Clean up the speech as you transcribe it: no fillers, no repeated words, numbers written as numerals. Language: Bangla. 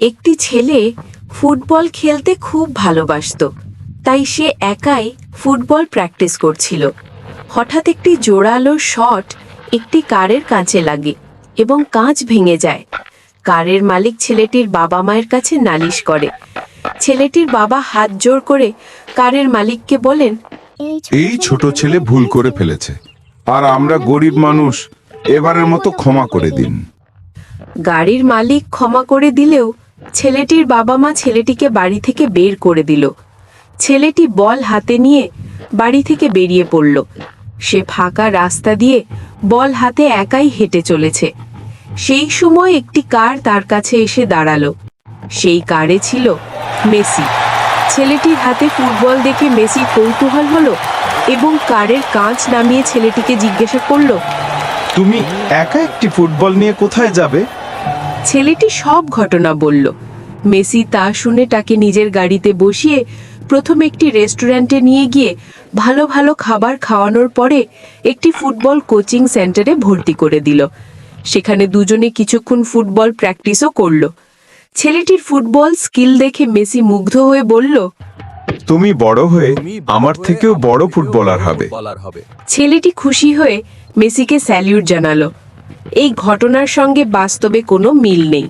একটি ছেলে ফুটবল খেলতে খুব ভালোবাসতো, তাই সে একাই ফুটবল প্র্যাকটিস করছিল। হঠাৎ একটি জোরালো শট একটি কারের কাঁচে লাগে এবং কাঁচ ভেঙে যায়। কারের মালিক ছেলেটির বাবা মায়ের কাছে নালিশ করে। ছেলেটির বাবা হাত জোর করে কারের মালিককে বলেন, এই ছোট ছেলে ভুল করে ফেলেছে, আর আমরা গরিব মানুষ, এবারের মতো ক্ষমা করে দিন। গাড়ির মালিক ক্ষমা করে দিলেও ছেলেটির বাবা মা ছেলেটিকে বাড়ি থেকে বের করে দিল। ছেলেটি বল হাতে নিয়ে বাড়ি থেকে বেরিয়ে পড়ল। সে ফাঁকা রাস্তা দিয়ে বল হাতে একাই হেঁটে চলেছে। সেই সময় একটি কার তার কাছে এসে দাঁড়ালো। সেই কারে ছিল মেসি। ছেলেটির হাতে ফুটবল দেখে মেসি কৌতূহল হলো এবং কারের কাঁচ নামিয়ে ছেলেটিকে জিজ্ঞাসা করলো, তুমি একা একটি ফুটবল নিয়ে কোথায় যাবে? ছেলেটি সব ঘটনা বলল। মেসি তা শুনে তাকে নিজের গাড়িতে বসিয়ে প্রথমে একটি রেস্টুরেন্টে নিয়ে গিয়ে ভালো ভালো খাবার খাওয়ানোর পরে একটি ফুটবল কোচিং সেন্টারে ভর্তি করে দিল। সেখানে দুজনে কিছুক্ষণ ফুটবল প্র্যাকটিসও করলো। ছেলেটির ফুটবল স্কিল দেখে মেসি মুগ্ধ হয়ে বলল, তুমি বড় হয়ে আমার থেকেও বড় ফুটবলার হবে। ছেলেটি খুশি হয়ে মেসিকে স্যালিউট জানালো। এই ঘটনার সঙ্গে বাস্তবে কোনো মিল নেই।